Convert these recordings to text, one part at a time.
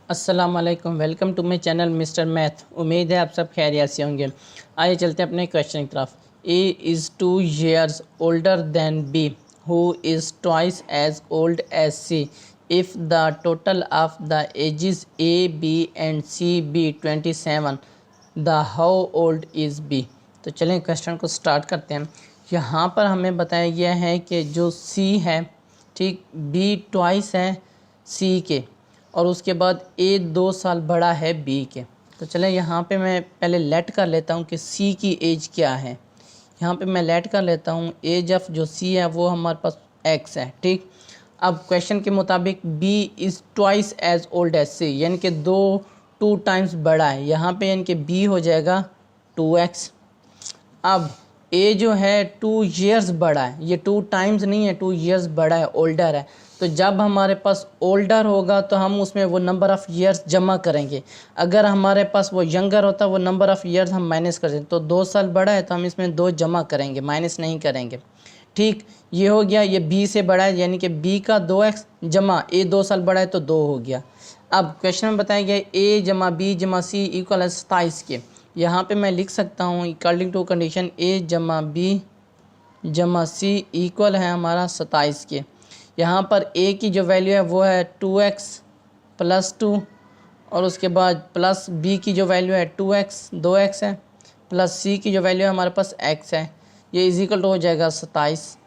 अस्सलाम वालेकुम, welcome to my channel Mister Math. उम्मीद है आप सब खैरियत से होंगे। आइए चलते हैं अपने क्वेश्चन की तरफ। A is 2 years older than B who is twice as old as C if the total of the ages A B and C be 27 the how old is B. तो चलें क्वेश्चन को start करते हैं। यहाँ पर हमें बताया गया है कि जो सी है, ठीक, बी ट्वाइस है सी के, और उसके बाद ए 2 साल बड़ा है बी के। तो चलें यहाँ पे मैं पहले लेट कर लेता हूँ कि सी की एज क्या है। यहाँ पे मैं लेट कर लेता हूँ एज ऑफ जो सी है वो हमारे पास एक्स है, ठीक। अब क्वेश्चन के मुताबिक B is twice as old as C, यानी कि टू टाइम्स बड़ा है। यहाँ पे यानी कि बी हो जाएगा 2x। अब ए जो है 2 years बड़ा है, ये 2 टाइम्स नहीं है, 2 years बड़ा है, ओल्डर है। तो जब हमारे पास ओल्डर होगा तो हम उसमें वो नंबर ऑफ़ ईयर्स जमा करेंगे। अगर हमारे पास वो यंगर होता वो नंबर ऑफ़ ईयर्स हम माइनस कर दें। तो 2 साल बड़ा है तो हम इसमें 2 जमा करेंगे, माइनस नहीं करेंगे, ठीक। ये हो गया। ये बी से बड़ा है यानी कि बी का 2x जमा ए 2 साल बड़ा है तो 2 हो गया। अब क्वेश्चन में बताया गया ए जमा बी जमा सी इक्वल है 27 के। यहाँ पे मैं लिख सकता हूँ अकॉर्डिंग टू कंडीशन ए जमा बी जमा सी इक्वल है हमारा 27 के। यहाँ पर ए की जो वैल्यू है वो है 2x प्लस 2, और उसके बाद प्लस बी की जो वैल्यू है 2x 2x है, प्लस सी की जो वैल्यू है हमारे पास x है। ये इज इक्वल टू हो जाएगा 27,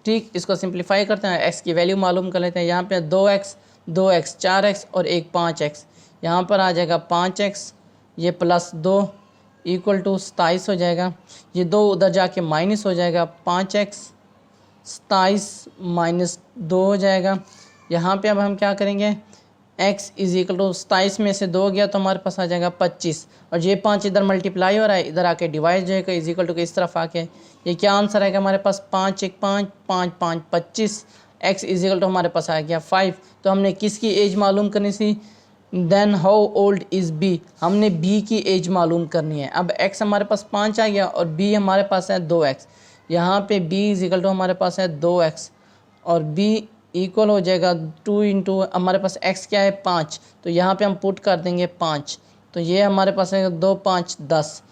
ठीक। इसको सिंप्लीफाई करते हैं, x की वैल्यू मालूम कर लेते हैं। यहाँ पे 2x 4x और एक 5x, यहाँ पर आ जाएगा 5x, ये प्लस 2 इक्वल टू 27 हो जाएगा। ये 2 उधर जाके माइनस हो जाएगा, 5x 27 माइनस 2 हो जाएगा। यहाँ पे अब हम क्या करेंगे, x इज इक्वल टू 27 में से 2 गया तो हमारे पास आ जाएगा 25, और ये 5 इधर मल्टीप्लाई हो रहा है, इधर आके डिवाइड जाएगा इज इक्वल टू के इस तरफ आके। ये क्या आंसर आएगा हमारे पास, 5 1 5 5 5 25, x इज इक्वल टू हमारे पास आ गया 5। तो हमने किसकी एज मालूम करनी थी, then how old is B, हमने बी की एज मालूम करनी है। अब x हमारे पास 5 आ गया और b हमारे पास है 2x। यहाँ पे b इज इक्वल टू हमारे पास है 2x, और b इक्वल हो जाएगा 2 इंटू हमारे पास x क्या है 5, तो यहाँ पे हम पुट कर देंगे 5। तो ये हमारे पास है 2 5 10,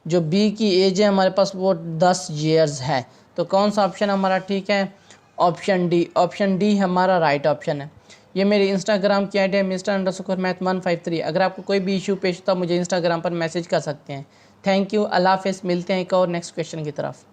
जो b की एज है हमारे पास वो 10 years है। तो कौन सा ऑप्शन हमारा ठीक है, ऑप्शन डी। ऑप्शन डी हमारा राइट ऑप्शन है। ये मेरी इंस्टाग्राम की आईडी है Mr_Math153। अगर आपको कोई भी इशू पेश होता मुझे इंस्टाग्राम पर मैसेज कर सकते हैं। थैंक यू, अल्लाह हाफ़िज़। मिलते हैं एक और नेक्स्ट क्वेश्चन की तरफ।